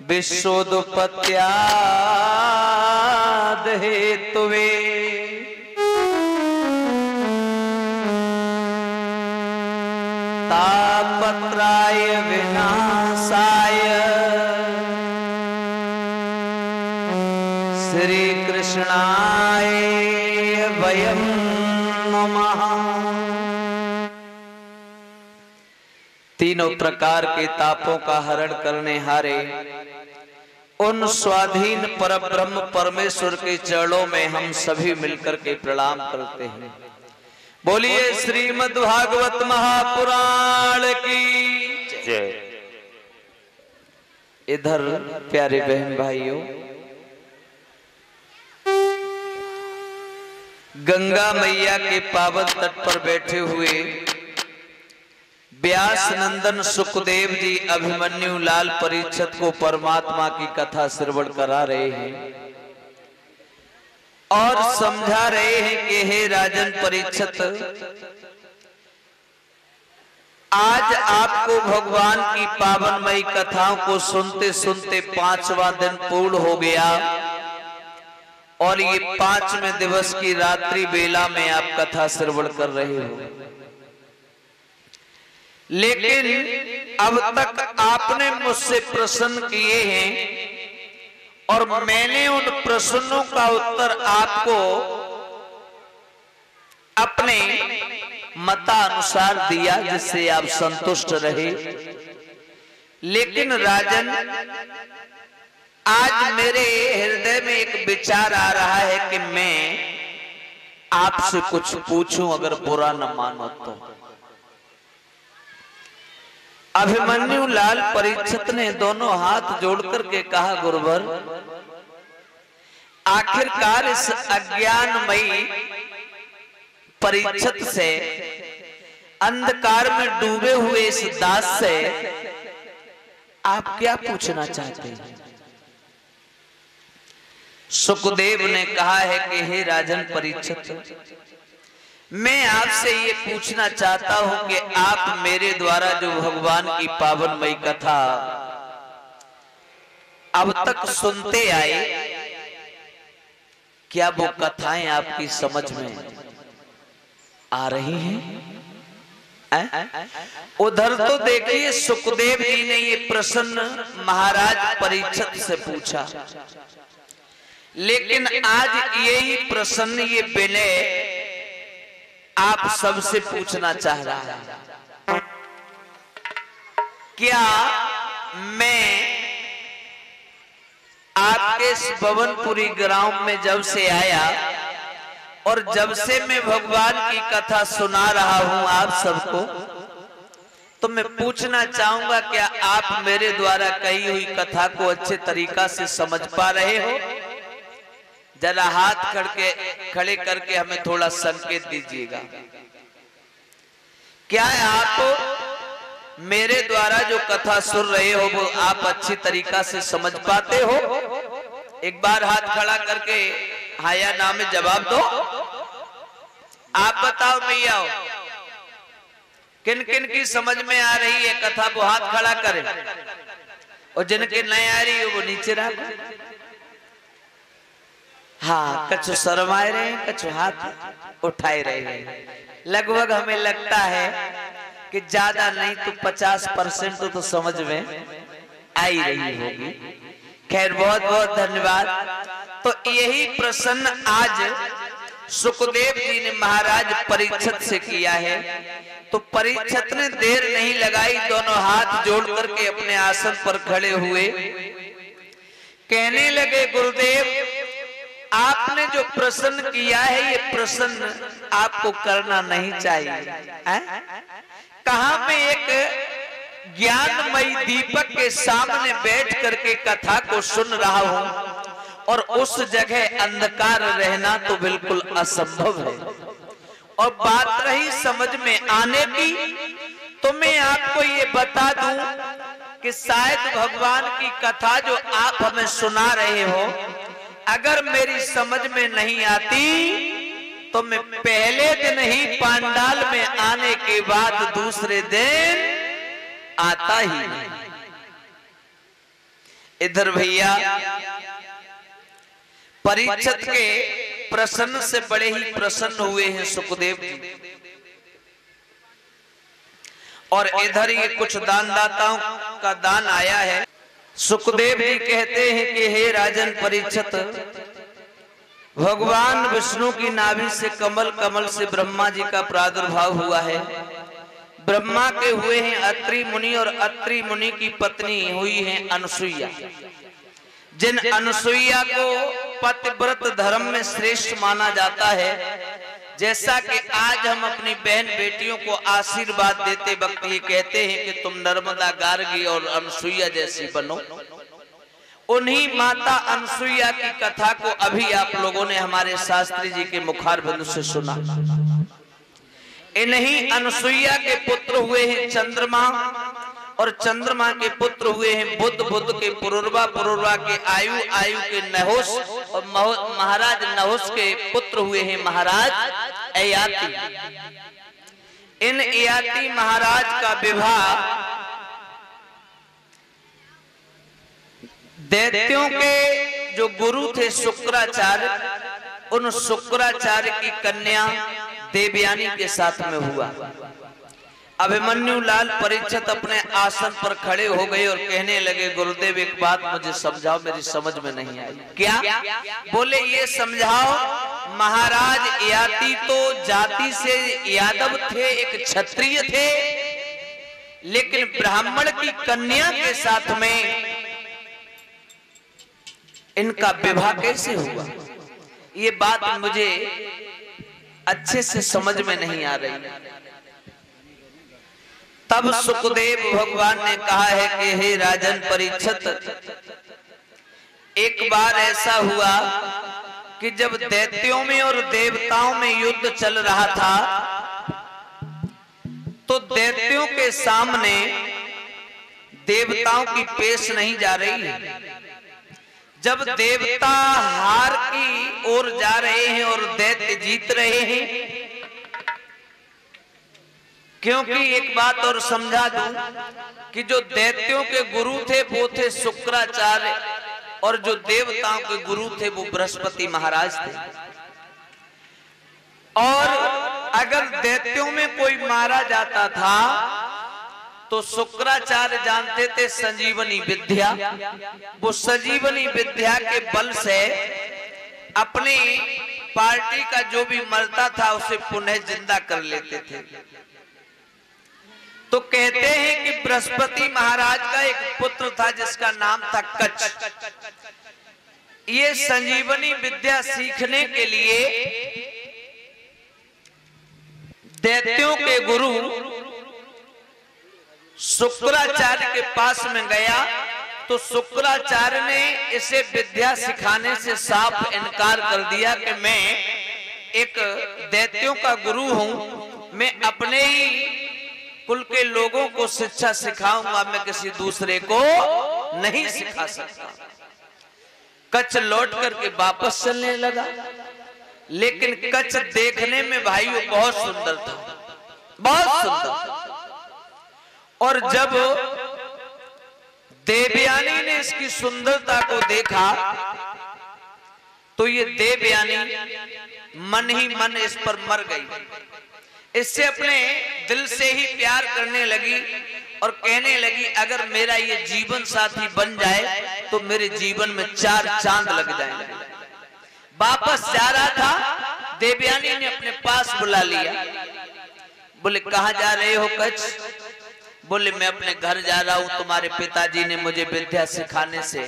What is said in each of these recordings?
विश्वोत्पत्त्याद हेतुवे तापत्राय विनाशाय श्री कृष्णाय वयं नमः। तीनों प्रकार के तापों का हरण करने हारे उन स्वाधीन परब्रह्म परमेश्वर के चरणों में हम सभी मिलकर के प्रणाम करते हैं। बोलिए श्रीमद् भागवत महापुराण की जय। इधर प्यारे बहन भाइयों, गंगा मैया के पावन तट पर बैठे हुए व्यास नंदन सुखदेव जी अभिमन्यु लाल परीक्षित को परमात्मा की कथा श्रवण करा रहे हैं और समझा रहे हैं कि हे राजन परीक्षित, आज आपको भगवान की पावनमयी कथाओं को सुनते सुनते 5वां दिन पूर्ण हो गया और ये 5वें दिवस की रात्रि बेला में आप कथा श्रवण कर रहे हो। लेकिन अब तक आपने मुझसे प्रश्न किए हैं और मैंने उन प्रश्नों का उत्तर आपको अपने मतानुसार दिया जिससे आप संतुष्ट रहे। लेकिन राजन, आज मेरे हृदय में एक विचार आ रहा है कि मैं आपसे कुछ पूछूं, अगर बुरा न मानो तो। अभिमन्यु लाल परीक्षित ने दोनों हाथ जोड़कर के कहा, गुरुवर, आखिरकार इस अज्ञानमयी परीक्षित से, अंधकार में डूबे हुए इस दास से आप क्या पूछना चाहते हैं? सुखदेव ने कहा है कि हे राजन परीक्षित, मैं आपसे ये पूछना चाहता हूं कि आप मेरे द्वारा जो भगवान की पावनमयी कथा अब तक सुनते आए, क्या वो कथाएं आपकी समझ में आ रही हैं? उधर तो देखिए सुखदेव जी ने ये प्रश्न महाराज परीक्षित से पूछा, लेकिन आज यही प्रश्न, ये विनय आप सबसे पूछना चाह रहा है। क्या मैं आपके इस भवनपुरी ग्राम में जब से आया और जब से मैं भगवान की कथा सुना रहा हूं आप सबको, तो मैं पूछना चाहूंगा, क्या आप मेरे द्वारा कही हुई कथा को अच्छे तरीका से समझ पा रहे हो? जरा हाथ खड़े करके हमें थोड़ा संकेत दीजिएगा। क्या आप मेरे द्वारा जो कथा सुन रहे हो वो आप अच्छी तरीका से समझ पाते हो? एक बार हाथ खड़ा करके हाँ या ना में जवाब दो। आप बताओ भैया, किन किन की समझ में आ रही है कथा, वो हाथ खड़ा करें, और जिनके नहीं आ रही है वो नीचे रखो। हाँ, कछु शर्माए रहे हैं, कछु हाथ उठाए रहे हैं। लगभग हमें लगता है कि ज्यादा नहीं तो 50% तो समझ में आ ही रही होगी। खैर, बहुत बहुत धन्यवाद। तो यही प्रश्न आज सुखदेव जी ने महाराज परीक्षित से किया है। तो परीक्षित ने देर नहीं लगाई, दोनों हाथ जोड़ करके अपने आसन पर खड़े हुए कहने लगे, गुरुदेव, आपने जो प्रश्न किया है ये प्रश्न आपको करना नहीं चाहिए। कहां मैं एक ज्ञानमयी दीपक के सामने बैठ करके कथा को सुन रहा हूं और उस जगह अंधकार रहना तो बिल्कुल असंभव है। और बात रही समझ में आने की, तो मैं आपको ये बता दूं कि शायद भगवान की कथा जो आप हमें सुना रहे हो, अगर मेरी समझ में नहीं आती तो मैं पहले दिन ही पांडाल में आने के बाद दूसरे दिन आता ही नहीं। इधर भैया परीक्षित के प्रसन्न से बड़े ही प्रसन्न हुए हैं सुखदेव जी, और इधर ये कुछ दानदाताओं का दान आया है। सुखदेव जी कहते हैं कि हे राजन परीक्षित, भगवान विष्णु की नाभि से कमल, कमल से ब्रह्मा जी का प्रादुर्भाव हुआ है। ब्रह्मा के हुए हैं अत्रि मुनि, और अत्रि मुनि की पत्नी हुई है अनसुईया। जिन अनसुईया को पतिव्रत धर्म में श्रेष्ठ माना जाता है, जैसा कि आज हम अपनी बहन बेटियों को आशीर्वाद देते वक्त ये कहते हैं कि तुम नर्मदा गार्गी और अनसुईया जैसी बनो, उन्हीं माता अनसुईया की कथा को अभी आप लोगों ने हमारे शास्त्री जी के मुखारबिंद से सुना। इन्हीं अनसुईया के पुत्र हुए हैं चंद्रमा, और चंद्रमा के पुत्र हुए हैं बुध, बुध के पुरुरवा, पुरुरवा के आयु, आयु के नहुस, और महाराज नहुस के पुत्र हुए हैं महाराज अयाति। इन अयाति महाराज का विवाह दैत्यों के जो गुरु थे शुक्राचार्य, उन शुक्राचार्य की कन्या देवयानी के साथ में हुआ। अभिमन्यु लाल परीक्षित अपने आसन पर खड़े हो गए और कहने लगे, गुरुदेव एक बात मुझे समझाओ, मेरी समझ में नहीं आई। क्या? बोले ये समझाओ, महाराज याति तो जाति से यादव थे, एक क्षत्रिय थे, लेकिन ब्राह्मण की कन्या के साथ में इनका विवाह कैसे हुआ? ये बात मुझे अच्छे से समझ में नहीं आ रही। तब सुखदेव भगवान ने कहा है कि हे राजन परीक्षित, एक बार ऐसा हुआ कि जब दैत्यों में और देवताओं में युद्ध चल रहा था, तो दैत्यों के सामने देवताओं की पेश नहीं जा रही। जब देवता हार की ओर जा रहे हैं और दैत्य जीत रहे हैं, क्योंकि एक बात और समझा दूं कि जो दैत्यों के गुरु थे वो थे शुक्राचार्य, और जो देवताओं के गुरु थे वो बृहस्पति महाराज थे। और अगर दैत्यों में कोई मारा जाता था तो शुक्राचार्य जानते थे संजीवनी विद्या, वो संजीवनी विद्या के बल से अपनी पार्टी का जो भी मरता था उसे पुनः जिंदा कर लेते थे। तो कहते हैं कि बृहस्पति महाराज का एक पुत्र था जिसका नाम था कच्छ। ये संजीवनी विद्या सीखने के लिए दैत्यों के गुरु शुक्राचार्य के पास में गया, तो शुक्राचार्य ने इसे विद्या सिखाने से साफ इनकार कर दिया कि मैं एक दैत्यों का गुरु हूं, मैं अपने ही कुल के लोगों को शिक्षा सिखाऊंगा, मैं किसी दूसरे को नहीं सिखा सकता। कच्छ लौट करके वापस चलने लगा, लेकिन कच्छ देखने में भाइयों बहुत सुंदर था, बहुत सुंदर। और जब देवयानी ने इसकी सुंदरता को देखा तो ये देवयानी मन ही मन इस पर मर गई, इससे अपने दिल से ही प्यार करने लगी और कहने लगी अगर मेरा ये जीवन साथी बन जाए तो मेरे जीवन में 4 चांद लग जाएंगे। वापस जा रहा था, देवयानी ने अपने पास बुला लिया। बोले कहां जा रहे हो कच्छ? बोले मैं अपने घर जा रहा हूं, तुम्हारे पिताजी ने मुझे विद्या सिखाने से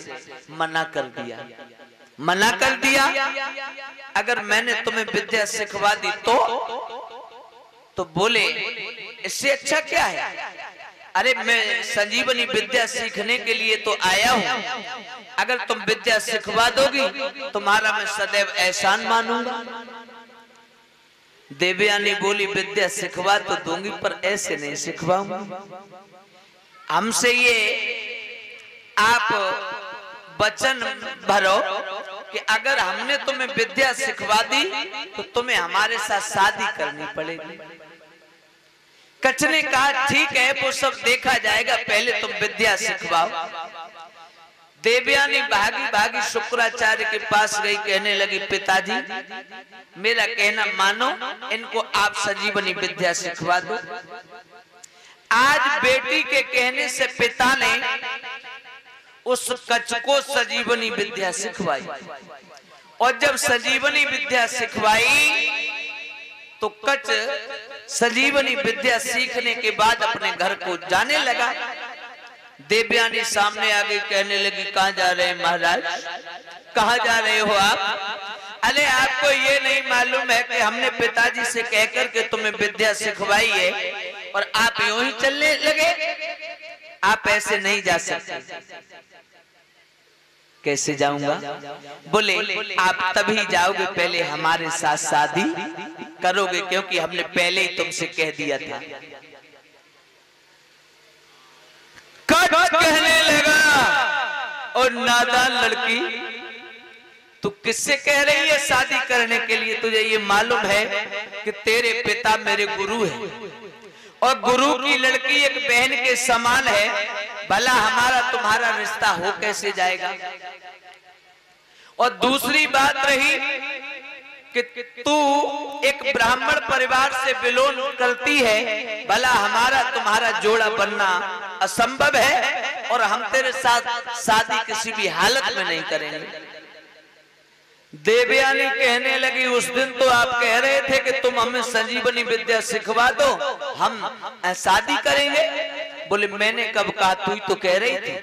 मना कर दिया, मना कर दिया। अगर मैंने तुम्हें विद्या सिखवा दी तो बोले इससे अच्छा क्या है? अरे मैं संजीवनी विद्या सीखने के लिए तो आया हूं, अगर तुम विद्या सिखवा दोगी तुम्हारा मैं सदैव एहसान मानूंगा। देवयानी बोली विद्या सिखवा तो दूंगी पर ऐसे नहीं सिखवाऊंगी। हमसे ये आप वचन भरो कि अगर हमने तुम्हें विद्या सिखवा दी तो तुम्हें हमारे साथ शादी करनी पड़ेगी। कच्छ ने कहा ठीक है वो सब देखा जाएगा, पहले तुम विद्या सिखवाओ। देवयानी भागी भागी शुक्राचार्य के पास गई, कहने लगी पिताजी मेरा कहना मानो, इनको आप संजीवनी विद्या सिखवा दो। आज बेटी के कहने से पिता ने उस कच्छ को संजीवनी विद्या सिखवाई, और जब संजीवनी विद्या सिखवाई तो कच्छ संजीवनी विद्या सीखने के बाद अपने घर को जाने लगा। देवयानी सामने आ गई, कहने लगी कहां जा रहे हैं महाराज, कहां जा रहे हो आप? अरे आपको ये नहीं मालूम है कि हमने पिताजी से कहकर के तुम्हें विद्या सिखवाई है और आप यूं ही चलने लगे? आप ऐसे नहीं जा सकते। कैसे जाऊंगा? बोले आप तभी जाओगे पहले हमारे साथ शादी करोगे, क्योंकि हमने पहले ही तुमसे कह दिया था। कहने लगा और नादान लड़की तू किससे कह रही है शादी करने के लिए? तुझे ये मालूम है कि तेरे पिता मेरे गुरु हैं और गुरु की लड़की एक बहन के समान है, भला हमारा तुम्हारा रिश्ता हो कैसे जाएगा? और दूसरी बात रही कि तू एक ब्राह्मण परिवार से बिलोंग करती है, भला हमारा तुम्हारा जोड़ा बनना असंभव है और हम तेरे साथ शादी किसी भी हालत में नहीं करेंगे। देवयानी कहने लगी उस दिन तो आप कह रहे थे कि तुम हमें संजीवनी विद्या सिखवा दो, हम शादी करेंगे। बोले मैंने कब कहा, तू ही तो कह रही थी,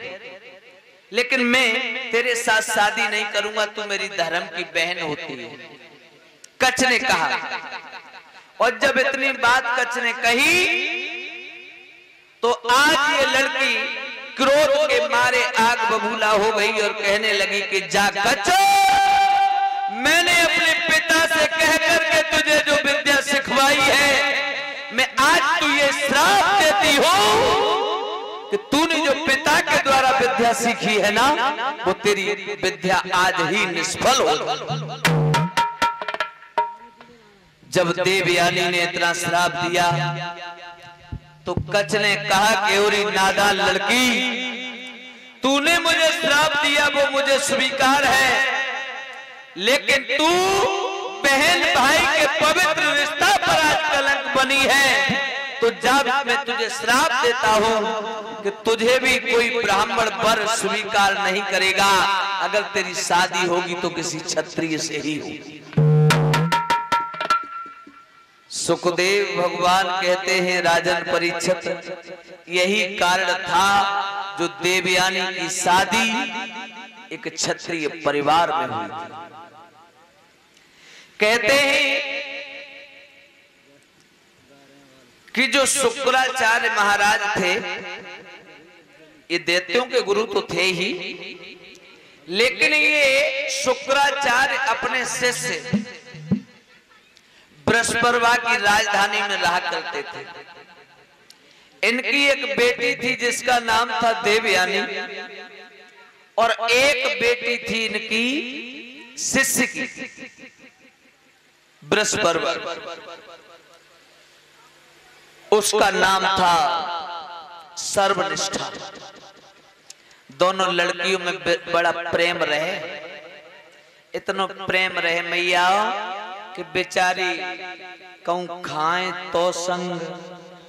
लेकिन मैं तेरे साथ शादी नहीं करूंगा, तू मेरी धर्म की बहन होती है, कच्छ ने कहा। और जब इतनी बात कच्छ ने कही तो आज ये लड़की क्रोध के मारे आग बबूला हो गई और कहने लगी कि जा कच्छ, मैंने अपने पिता से कह करके तुझे जो विद्या सिखवाई है, मैं आज तुझे श्राप देती हूं कि तूने जो पिता के द्वारा विद्या सीखी है ना, वो तेरी विद्या आज ही निष्फल हो। जब देवयानी ने इतना श्राप दिया तो कच्छ ने कहा कि ओरी नादान लड़की, तूने मुझे श्राप दिया वो मुझे स्वीकार है, लेकिन तू बहन भाई के पवित्र रिश्ता पर आज कलंक बनी है, तो जब मैं तुझे श्राप देता हूं कि तुझे भी कोई ब्राह्मण वर स्वीकार नहीं करेगा, अगर तेरी शादी होगी तो किसी क्षत्रिय से ही होगी। सुखदेव भगवान कहते हैं राजन परीक्षित, यही कारण था जो देवयानी की शादी एक क्षत्रिय परिवार में हुई थी। कहते हैं कि जो शुक्राचार्य महाराज थे, ये दैत्यों के गुरु तो थे ही, लेकिन ये शुक्राचार्य अपने शिष्य बृहस्पति की राजधानी में रहा करते थे। इनकी एक बेटी थी जिसका नाम था देवयानी, और एक बेटी थी इनकी शिष्य की बृहस्पति, उसका नाम था सर्वनिष्ठा। दोनों लड़कियों में बड़ा प्रेम रहे, इतना प्रेम रहे मैया कि बेचारी कहूं खाएं तो संग,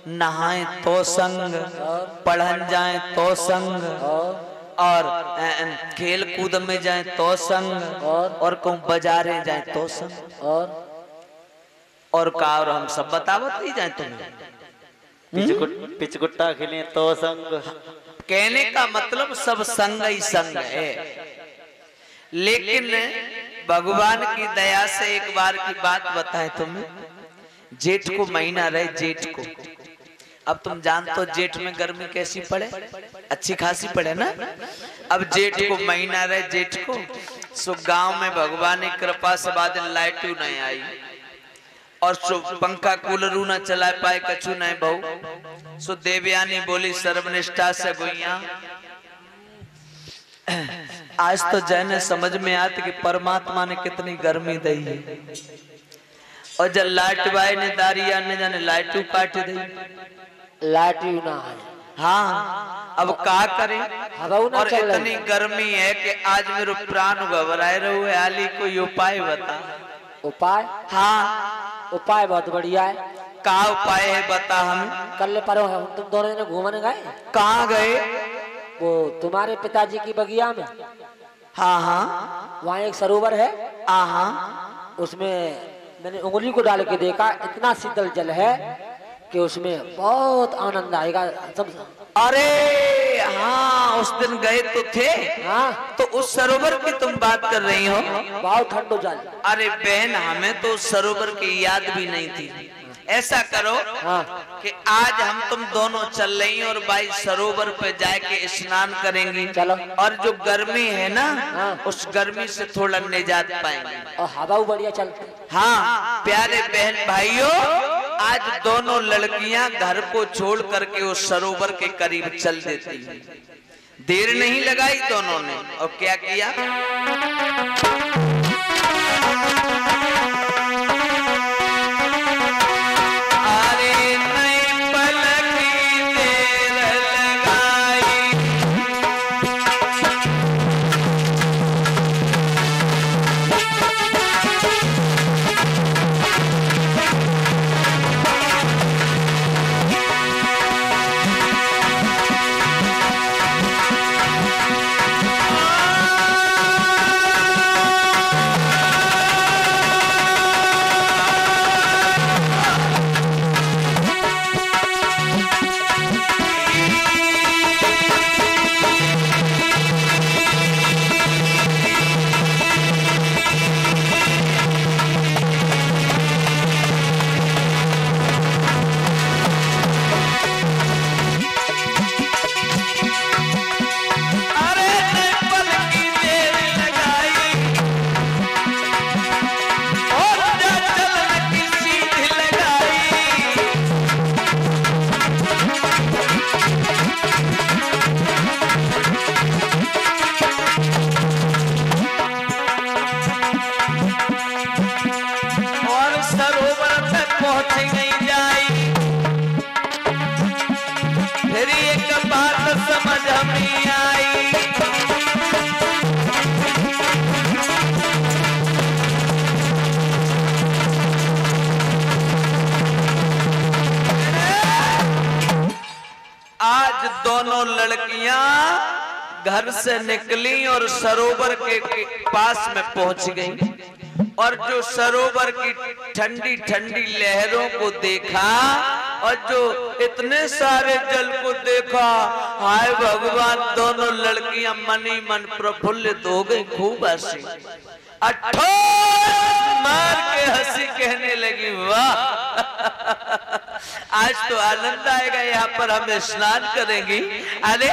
नहाएं तो संग, पढ़न जाएं तो संग, और खेल कूद में जाएं तो संग, और कहूं बाजारे जाएं तो संग, और का और हम सब बतावत ही जाए तुम्हें, पिचकुट्टा खेले तो संग। कहने का मतलब सब संग ही संग है, लेकिन भगवान की दया से एक बार की बात बताए तुम्हें, जेठ को महीना रहे, जेठ को, अब तुम जानते हो जेठ में गर्मी कैसी पड़े, अच्छी खासी पड़े ना। अब जेठ को महीना रहे, जेठ को सो गांव में भगवान की कृपा से बाद लाइट नहीं आई और सो पंखा कूलर ना चला पाए, कछु नहीं बहु। सो देवयानी बोली सर्वनिष्ठा से गुइया, आज तो जैने समझ में आती कि परमात्मा ने कितनी गर्मी दी है, और जब लाइट बाई ने दारिया ने जाने लाइटू काट दी, लाइटू ना है। हाँ, अब का करें। और इतनी गर्मी है कि आज मेरे प्राण घबराए रहे। आली कोई उपाय बता। उपाय? हाँ उपाय बहुत बढ़िया है। का उपाय है बता। हम कल परो हम तुम दोनों जने घूमने गए। कहाँ गए? वो तुम्हारे पिताजी की बगिया में। हाँ हाँ वहाँ एक सरोवर है। हाँ उसमें मैंने उंगली को डाल के देखा, इतना शीतल जल है कि उसमें बहुत आनंद आएगा सब। अरे हाँ उस दिन गए तो थे। हाँ तो उस सरोवर की तुम बात कर रही हो? बहुत ठंडो जल। अरे बहन हमें तो उस सरोवर की याद भी नहीं थी। ऐसा करो कि आज हम तुम दोनों चल रही और भाई सरोवर पे जाके स्नान करेंगी। चलो। और जो गर्मी है ना उस गर्मी से थोड़ा निजात पाएंगे और हवा बढ़िया चलती। हाँ प्यारे बहन भाइयों, आज दोनों लड़कियां घर को छोड़ करके उस सरोवर के करीब चल देती हैं। देर नहीं लगाई दोनों ने और क्या किया। दोनों लड़कियां घर से निकली और सरोवर के पास में पहुंच गई और जो सरोवर की ठंडी ठंडी लहरों को देखा और जो इतने सारे जल को देखा, हाय भगवान, दोनों लड़कियां मन ही मन प्रफुल्लित हो गई, खूब हंसी, मार के हंसी, कहने लगी वाह आज तो आनंद आएगा, यहाँ पर हम स्नान करेंगी। अरे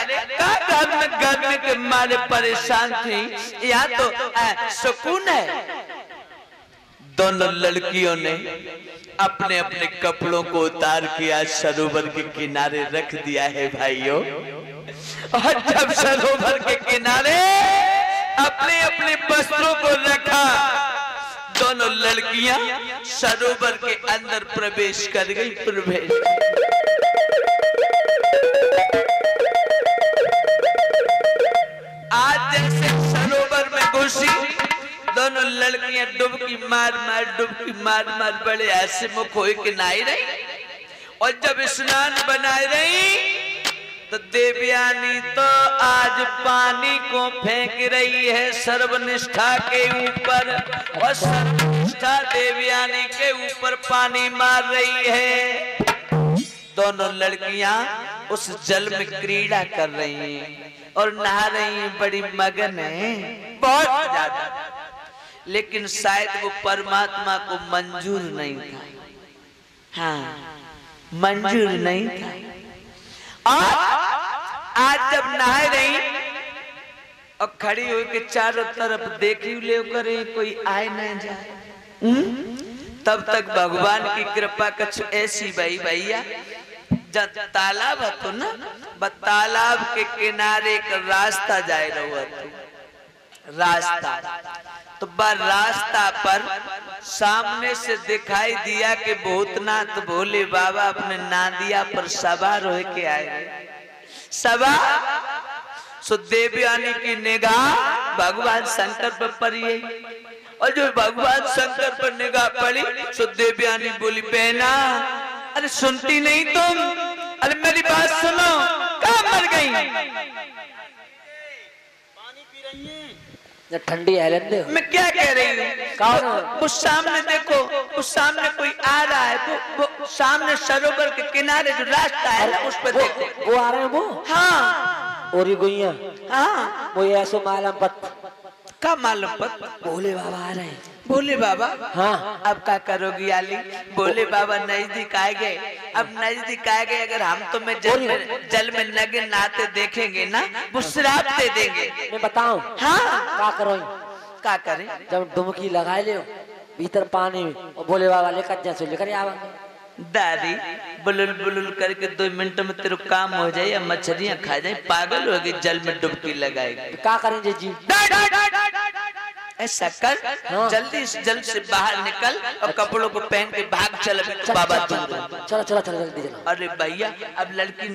गर्मी के मारे परेशान थी, यहाँ तो सुकून है। दोनों लड़कियों ने अपने अपने कपड़ों को उतार के आज सरोवर के किनारे रख दिया है भाइयों। और जब सरोवर के किनारे अपने अपने वस्त्रों को रखा, दोनों लड़कियां सरोवर के अंदर प्रवेश कर गई। प्रवेश आज जैसे सरोवर में घुसी, दोनों लड़कियां डुबकी मार मार बड़े ऐसे मुख हो के नहाई रही। और जब स्नान बनाए रही तो देवयानी तो आज पानी को फेंक रही है सर्वनिष्ठा के ऊपर, और सर्वनिष्ठा देवयानी के ऊपर पानी मार रही है। दोनों लड़कियां उस जल में क्रीड़ा कर रही हैं और नहा रही हैं, बड़ी मगन है, बहुत ज्यादा। लेकिन शायद वो परमात्मा को मंजूर नहीं था, हाँ मंजूर नहीं था। आज जब नहा रही और खड़ी हुई के चारों तरफ देखी ले करे कोई आए न जाए, तब तक भगवान की कृपा कुछ ऐसी भाई भैया, जब तालाब तो ना, तालाब के किनारे एक रास्ता जाए रहा, रास्ता तो रास्ता पर सामने से दिखाई दिया कि भूतनाथ भोले बाबा अपने नादिया पर सवार हो के आए। सबा सो देवयानी की निगाह भगवान शंकर पर पड़ी है, और जो भगवान शंकर पर निगाह पड़ी सो देवयानी बोली बहना अरे सुनती नहीं तुम, अरे मेरी बात सुनो, कहाँ मर गई? पानी पी रही हैं। ठंडी हेलन दे। मैं क्या कह रही हूँ, उस सामने देखो, उस सामने कोई आ रहा है, वो सामने सरोवर के किनारे जो रास्ता है ना उस पर देखो। वो आ रहे हैं वो? हाँ। और ये गुइया? हाँ। वो ऐसो मालूम पत का मालूम पत? भोले बाबा आ रहे हैं। भोले बाबा? हाँ। अब क्या करोगी आली? भोले बाबा नजदीक आ गए, अब नजदीक आ गए, अगर हम तुम्हें जल में नगे नहाते देखेंगे ना वो श्राप दे देंगे। मैं बताऊं? हाँ। क्या करो? क्या करें? जब डुमकी लगाए ले भीतर पानी में और भोले बाबा लेकर जैसे लेकर आवांगे। दादी बुलुल बुलुल करके 2 मिनट में तेरे काम हो जाए, या मछलियां खा जाए, पागल हो गई, जल में डुबकी लगाएगी। क्या करेंगे जी? ऐसा कर, हाँ। जल्दी से जल से बाहर निकल और कपड़ों को पहन के भाग चल बाबा दूर। चलो चलो चलो जल्दी चलो। अरे भैया अब लड़की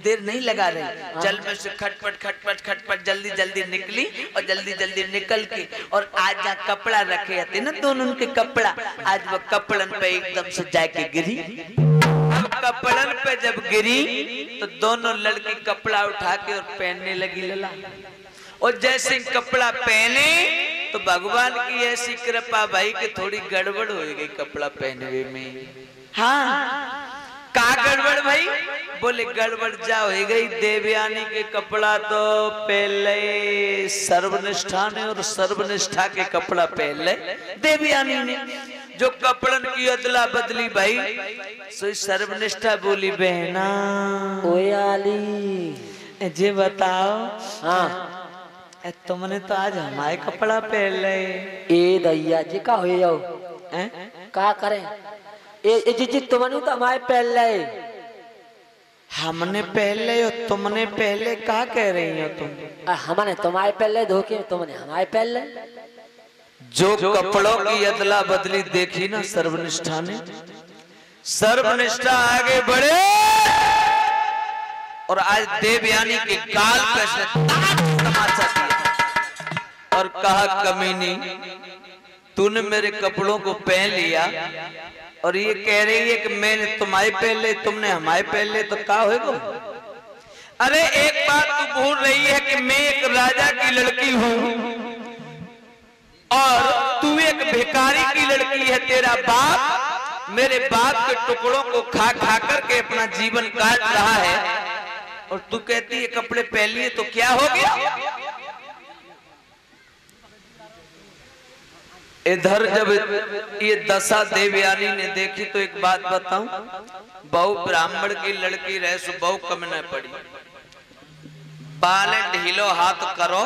देर नहीं लगा रही, जल में से खटपट खटपट खटपट जल्दी जल्दी निकली, और जल्दी जल्दी निकल के और आज जहाँ कपड़ा रखे थे ना दोनों उनके कपड़ा, आज वो कपड़न पे एकदम से जाके गिरी। अब कपड़न पे जब गिरी तो दोनों लड़की कपड़ा उठा के और पहनने लगी लला, और जैसे कपड़ा पहने तो भगवान की ऐसी कृपा भाई कि थोड़ी गड़बड़ हो गई कपड़ा पहनने में। हाँ। का गड़बड़ भाई? बोले गड़बड़ जा हो गई, देवयानी के कपड़ा तो पहले सर्वनिष्ठा ने, और सर्वनिष्ठा के कपड़ा पहले देवयानी ने। जो कपड़न की अदला बदली भाई सो सर्वनिष्ठा बोली बहना ओयाली जी बताओ। हाँ। तुमने तो आज हमारे कपड़ा पहन ले। ए दैया जी का हो जाओ, का करें? ए जी तुमने तो हमारे पहले, हमने पहले और तुमने पहले, क्या कह रही हो तुम? हमने तुम्हारे पहले धोखे, तुमने हमारे पहले। जो कपड़ों की अदला बदली देखी ना सर्वनिष्ठा ने, सर्वनिष्ठा आगे बढ़े और आज देवयानी के गाल पे से तमाचा दिया और कहा कमीनी तूने मेरे कपड़ों को पहन लिया और ये कह रही है कि मैंने तुम्हारे पहले तुमने हमारे पहले, तो क्या होगा? अरे एक बात तू भूल रही है कि मैं एक राजा की लड़की हूँ और तू एक भिखारी की लड़की है। तेरा बाप मेरे बाप के टुकड़ों को खा खा करके अपना जीवन काट रहा है और तू कहती है कपड़े पहन लिए, तो क्या हो गया? इधर जब ये दशा देवयानी ने देखी तो एक बात बताऊं, बहु ब्राह्मण की लड़की रहे सो बहु कम न पड़ी। बालें ढीलो हाथ करो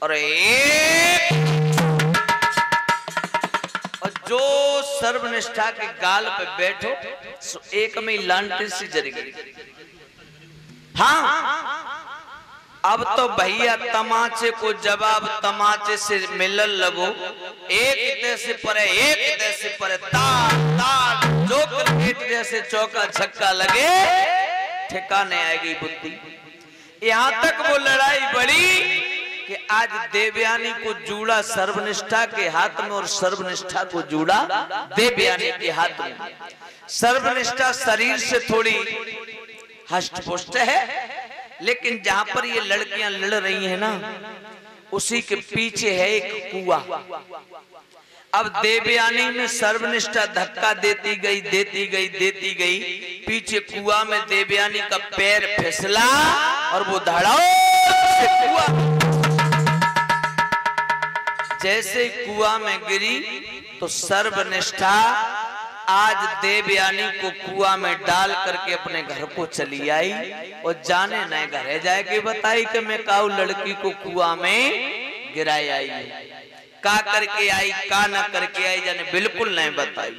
और जो सर्वनिष्ठा के गाल पे बैठो सो एक में लांटी सी जरी गई। हाँ अब तो भैया तमाचे को जवाब तमाचे से मिलन लगो, एक जैसे परे एक जैसे परे, ताल ताल जो क्रिकेट जैसे चौका छक्का लगे ठिकाने आएगी बुद्धि। यहाँ तक वो लड़ाई बढ़ी कि आज देवयानी को जूड़ा सर्वनिष्ठा के हाथ में और सर्वनिष्ठा को जूड़ा देवयानी के हाथ में। सर्वनिष्ठा शरीर से थोड़ी हष्ट पुष्ट है, लेकिन जहां पर ये लड़कियां लड़ रही हैं ना उसी के पीछे है एक कुआं। अब देवयानी में सर्वनिष्ठा धक्का देती गई देती गई देती गई, पीछे कुआं में देवयानी का पैर फिसला और वो धड़ाम से कुआं, जैसे कुआं में गिरी तो सर्वनिष्ठा आज देवयानी को कुआं में डाल करके अपने घर को चली आई और जाने न घर जाके बताई कि मैं काऊ लड़की को कुआं में गिराई आई, का करके आई का न करके आई जाने बिल्कुल नहीं बताई।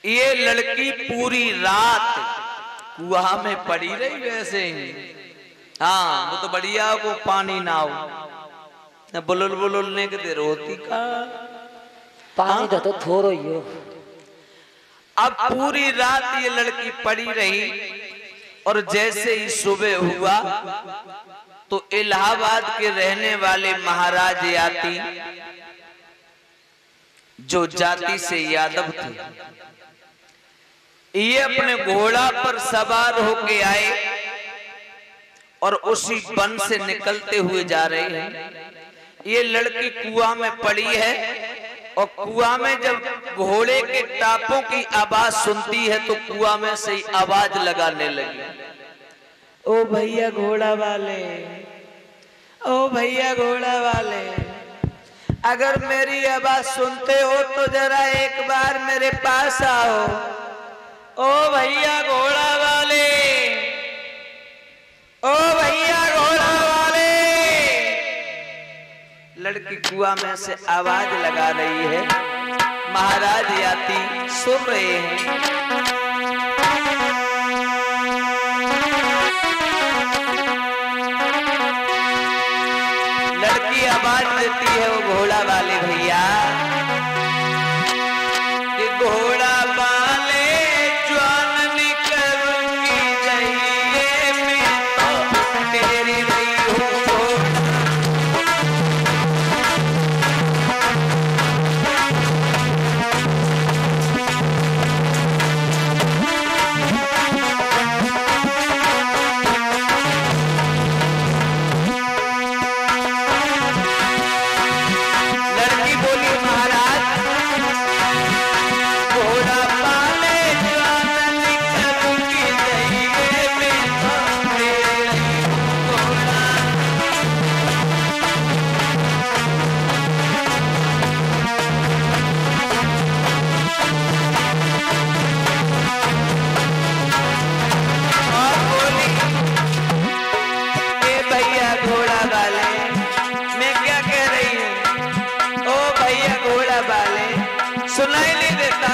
ये लड़की पूरी रात कुआं में पड़ी रही वैसे ही। हाँ वो तो बढ़िया को पानी ना हो, बुलुल बुलुलने के देर होती का पानी तो थोड़ो ही हो। अब पूरी रात ये लड़की पड़ी रही और जैसे ही सुबह हुआ तो इलाहाबाद के रहने वाले महाराज याती, जो जाति से यादव थे, ये अपने घोड़ा पर सवार होके आए और उसी वन से निकलते हुए जा रहे हैं। ये लड़की कुआं में पड़ी है और कुआं में जब घोड़े के टापों की आवाज सुनती है तो कुआं में से आवाज लगाने लगी, ओ भैया घोड़ा वाले, ओ भैया घोड़ा वाले, अगर मेरी आवाज सुनते हो तो जरा एक बार मेरे पास आओ। ओ भैया घोड़ा वाले, ओ भैया घोड़ा वाले। लड़की कुआं में से आवाज लगा रही है, महाराज याती सुन रहे हैं। लड़की आवाज देती है, वो घोड़ा वाले भैया, कि घोड़ा वाले ज्वान निकलूंगी जइए मैं तो तेरी रही हूँ। लड़की बोली, महाराज घोड़ा वाले ज्वान निकलूंगी जइए मैं तो तेरी रही हूँ घोड़ा। और बोली, ए भैया घोड़ा वाले, मैं क्या कह रही हूँ, ओ भैया घोड़ा वाले, सुनाई नहीं देता।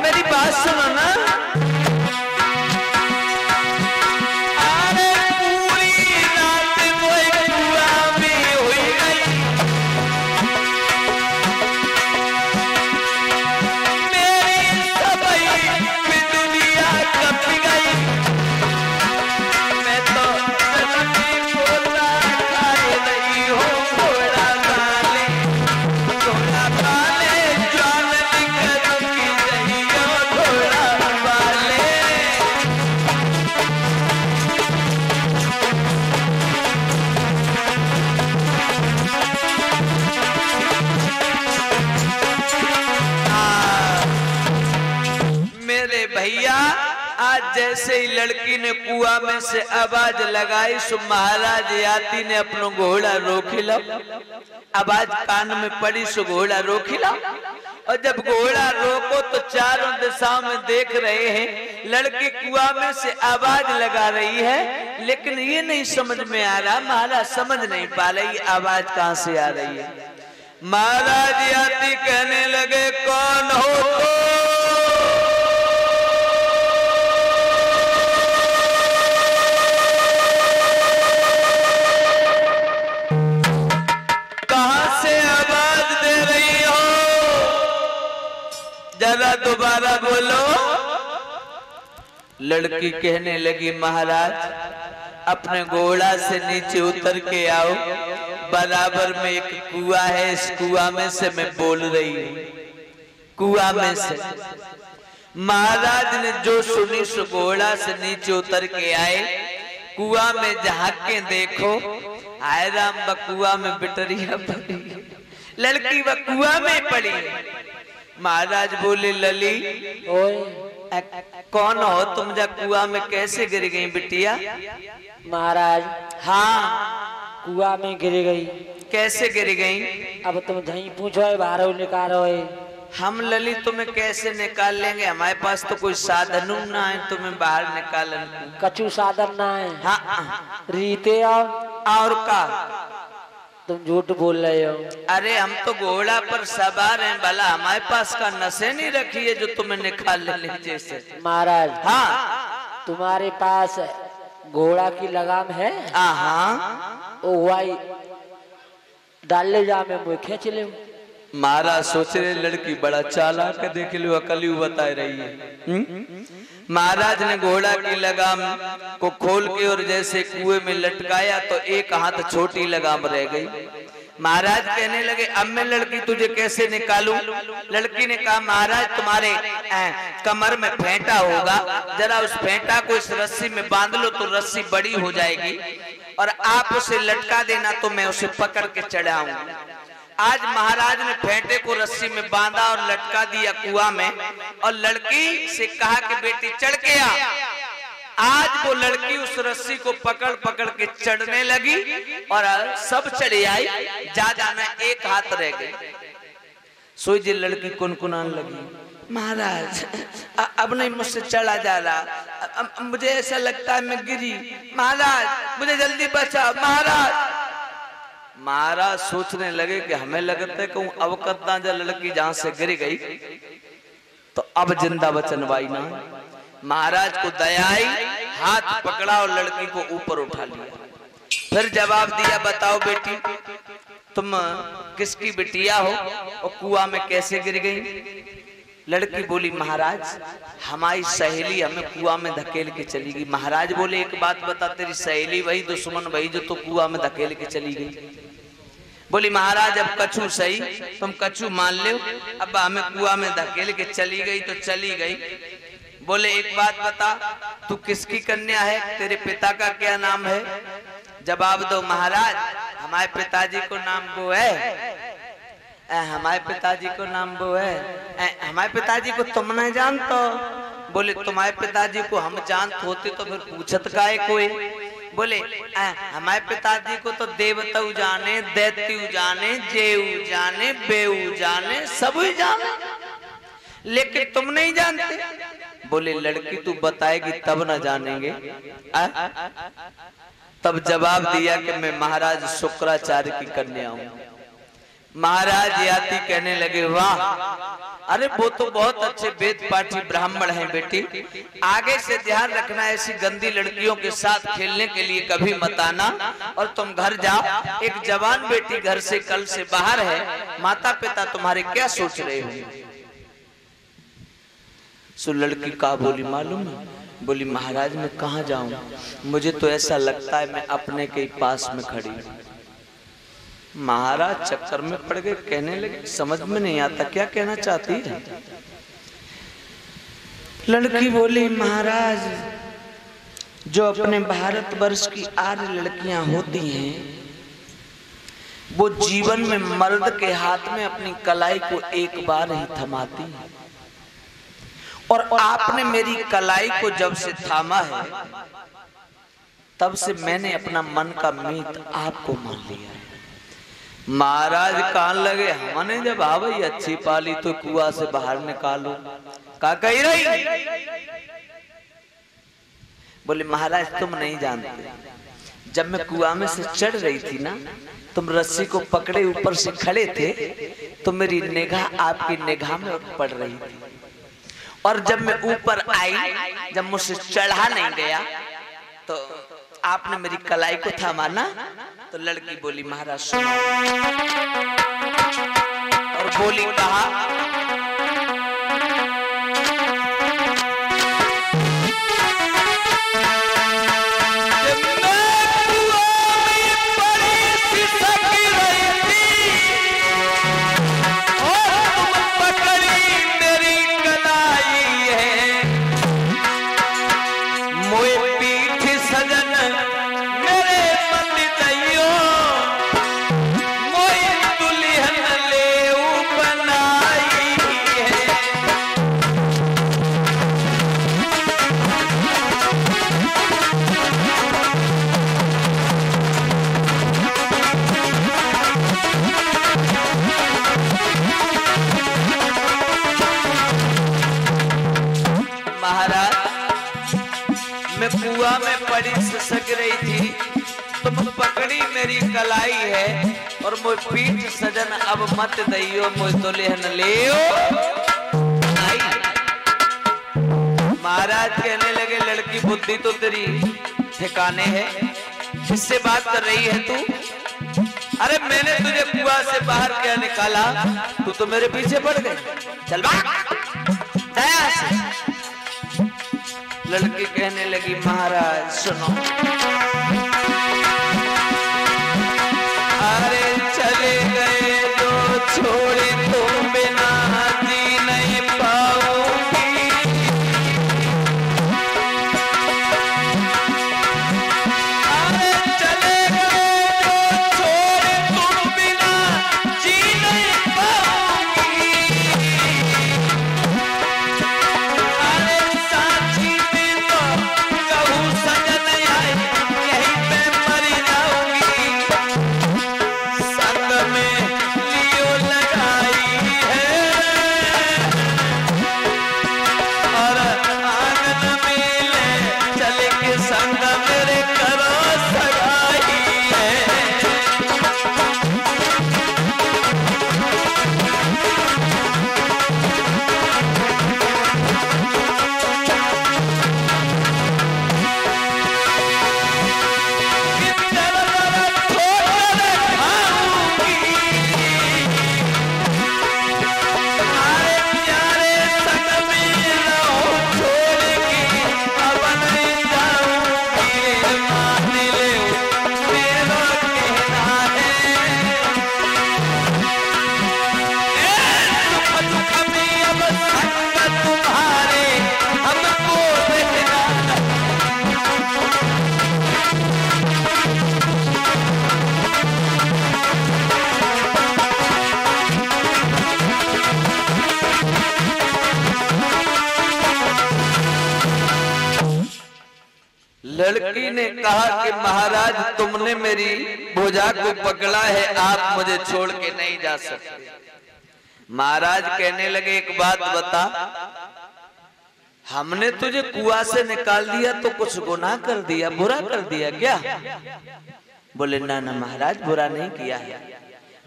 मेरी बात सुनो ना। अरे पूरी रात वो कुआं में हुई गई, मेरी सबई की दुनिया कप गई। मैं तो जन्मी घोड़ा खाए रही हूँ घोड़ा वाले, घोड़ा वाले ज्वान निकलूंगी जइयो घोड़ा वाले। मेरे भैया, आज जैसे ही लड़की ने कुआं में से आवाज लगाई सो महाराज याती ने अपना घोड़ा रोकिला। आवाज कान में पड़ी सो घोड़ा रोकिला, और जब घोड़ा रोको तो चारों दिशाओं में देख रहे हैं लड़की कुआं में से आवाज लगा रही है, लेकिन ये नहीं समझ में आ रहा, महाराज समझ नहीं पा रही आवाज कहां से आ रही है। महाराज याती कहने लगे, कौन हो तो? कहां से आवाज दे रही हो, जरा दोबारा बोलो। लड़की कहने लगी, महाराज अपने घोड़ा से नीचे उतर के आओ, बराबर में एक कुआं है, इस कुआं में से मैं बोल रही हूँ, कुआं में से। महाराज ने जो सुनी सो घोड़ा से नीचे उतर के आए, कुआं में झांक के देखो, आए राम बकुआ में बिटरिया पड़ी, लड़की बकुआ में पड़ी। महाराज बोले, लली ओए कौन हो तुम, जा कुआं में कैसे गिर गई बिटिया? महाराज, हाँ, कुआं में गिर गई। कैसे गिर गई? अब तुम धई पूछो, बाहर निकालो। हम लली तुम्हें कैसे निकाल लेंगे, हमारे पास तो कोई साधन ना है तुम्हें बाहर निकालने को। कछु साधन ना है। हाँ, रीते और का तुम झूठ बोल रहे हो। अरे हम तो घोड़ा पर सवार हैं, भला हमारे पास का नशे नहीं रखी है जो तुम्हें निकाल ले जैसे। महाराज, हाँ, तुम्हारे पास घोड़ा की लगाम है? हाँ, ओ भाई डाल ले जा मैं मुँह खींच ले। महाराज सोच रहे लड़की बड़ा चालाक है, देख लो अकली बता रही है। महाराज ने घोड़ा की लगाम को खोल के और जैसे कुएं में लटकाया तो एक हाथ छोटी लगाम रह गई। महाराज कहने लगे अब मैं लड़की तुझे कैसे निकालूं? लड़की ने कहा महाराज तुम्हारे कमर में फेंटा होगा, जरा उस फेंटा को इस रस्सी में बांध लो तो रस्सी बड़ी हो जाएगी और आप उसे लटका देना तो मैं उसे पकड़ के चढ़ाऊंगा। आज महाराज ने फेंटे को रस्सी में बांधा और लटका दिया कुआं में और लड़की से कहा कि बेटी चढ़ के आ। आज वो लड़की उस रस्सी को पकड़ पकड़ के चढ़ने लगी और सब चढ़े आई, जा में एक हाथ रह गई। सोई जी लड़की कुनकुनाने लगी महाराज अब नहीं मुझसे चढ़ा जा रहा, मुझे ऐसा लगता है मैं गिरी, महाराज मुझे जल्दी बचाओ महाराज। महाराज सोचने लगे कि हमें लगता है कहूं अवकत ना जा लड़की जहां से गिर गई तो अब जिंदा बचन वाई ना। महाराज को दया आई, हाथ पकड़ा और लड़की को ऊपर उठा लिया। फिर जवाब दिया बताओ बेटी तुम किसकी बिटिया हो और कुआं में कैसे गिर गई? लड़की बोली महाराज हमारी सहेली हमें कुआं में धकेल के चली गई। महाराज बोले एक बात बता, तेरी सहेली वही दुश्मन वही जो तो कुआं में धकेल के चली गई? बोली महाराज अब कछू सही, तुम कछू मान लो, अब हमें कुआं में धकेल के चली गई तो चली गई। बोले एक बात बता तू किसकी कन्या है, तेरे पिता का क्या नाम है? जवाब दो महाराज हमारे पिताजी को नाम वो है, हमारे पिताजी को नाम वो है, हमारे पिताजी को तुम नहीं जानते? बोले तुम्हारे पिताजी को हम जानते होते तो फिर पूछत काहे कोई? बोले हमारे पिताजी को तो देवता जाने, दैत्यु जाने, जेऊ जाने, बेऊ जाने, सब जाने, लेकिन तुम नहीं जानते। बोले लड़की तू बताएगी तब न जानेंगे। तब जवाब दिया कि मैं महाराज शुक्राचार्य की कन्या हूं। महाराज याति कहने लगे वाह, अरे वो तो बहुत अच्छे वेद पाठी ब्राह्मण हैं बेटी, आगे से ध्यान रखना, ऐसी गंदी लड़कियों के साथ खेलने के लिए कभी मत आना और तुम घर जाओ। एक जवान बेटी घर से कल से बाहर है, माता पिता तुम्हारे क्या सोच रहे हो? सो लड़की का बोली मालूम है? बोली महाराज मैं कहाँ जाऊं, मुझे तो ऐसा लगता है मैं अपने के पास में खड़ी हूं। महाराज चक्कर में पड़ गए, कहने लगे समझ में नहीं आता क्या कहना चाहती है? लड़की बोली महाराज जो अपने भारतवर्ष की आर्य लड़कियां होती हैं वो जीवन में मर्द के हाथ में अपनी कलाई को एक बार ही थमाती है और आपने मेरी कलाई को जब से थामा है तब से मैंने अपना मन का मीत आपको मान लिया है। महाराज कान लगे हमने जब आवई अच्छी पाली तो कुआं से बाहर निकालो, का कही रही? बोले महाराज तुम नहीं जानते, जब मैं कुआं में से चढ़ रही थी ना, तुम रस्सी को पकड़े ऊपर से खड़े थे तो मेरी निगाह आपकी निगाह में पड़ रही थी और जब मैं ऊपर आई, जब मुझसे चढ़ा नहीं गया तो आपने मेरी कलाई को थामा ना। तो लड़की बोली महाराज सुनो और बोली कहा कुआं में पड़ी सिसक रही थी, तुम पकड़ी मेरी कलाई है और मुझ पीठ सजन अब मत दइयो मुझ दुल्हन लेओ आई। महाराज कहने लगे लड़की बुद्धि तो तेरी ठिकाने है, किससे बात कर रही है तू? अरे मैंने तुझे कुआं बाहर क्या निकाला, तू तो मेरे पीछे पड़ गई, चल भाग दया से। लड़की कहने लगी महाराज सुनो, अरे चले गए जो छोड़े तुम बिना जी नहीं पाऊंगी, अरे चले गए जो छोड़े तुम बिना जी नहीं पाऊंगी, अरे सांची में तो कहूँ सजन आई यहीं पे मरी जाऊंगी, संग में लियो लगाई है और आंगन में ले चले के संग मेरे करो सगाई है। लड़की ने कहा कि महाराज तुमने मेरी भुजा को पकड़ा है, आप मुझे छोड़ के नहीं जा सकते। महाराज कहने लगे एक बात बता, हमने तुझे कुआं से निकाल दिया तो कुछ गुनाह कर दिया, बुरा कर दिया क्या? बोले ना ना महाराज बुरा नहीं किया है,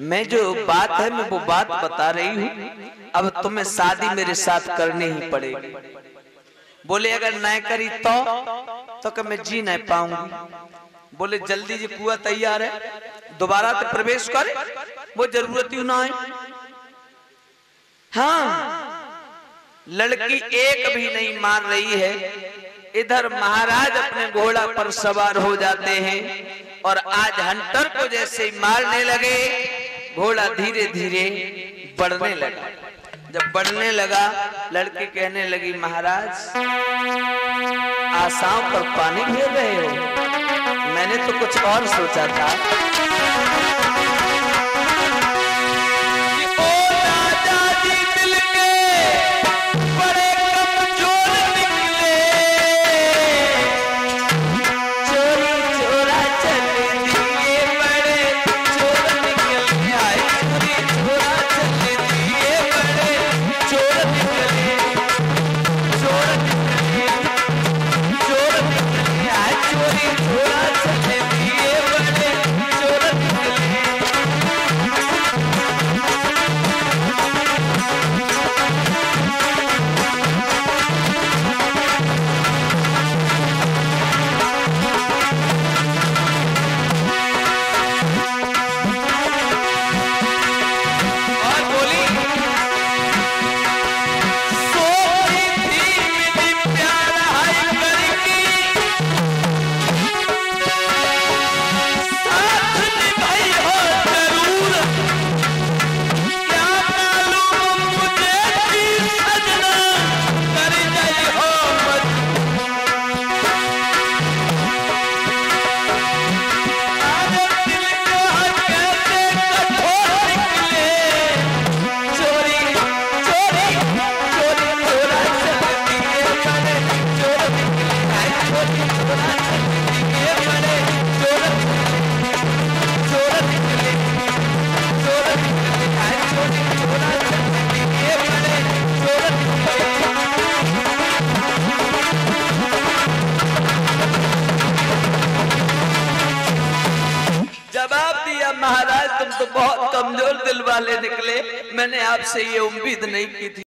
मैं जो बात है मैं वो बात बता रही हूँ, अब तुम्हें शादी मेरे साथ करनी ही पड़ेगी। बोले अगर नहीं करी तो मैं जी नहीं पाऊंगी। बोले जल्दी जी कुआं तैयार है, दोबारा तो प्रवेश करे, वो जरूरत ही ना है। हाँ, लड़की एक भी नहीं मान रही है। इधर महाराज अपने घोड़ा पर सवार हो जाते हैं और आज हंटर को जैसे ही मारने लगे, घोड़ा धीरे धीरे बढ़ने लगा। जब बढ़ने लगा, लड़की कहने लगी महाराज आशाओं पर पानी फेर रहे हो, मैंने तो कुछ और सोचा था। महाराज तुम तो बहुत कमजोर दिल वाले निकले, मैंने आपसे ये उम्मीद नहीं की थी।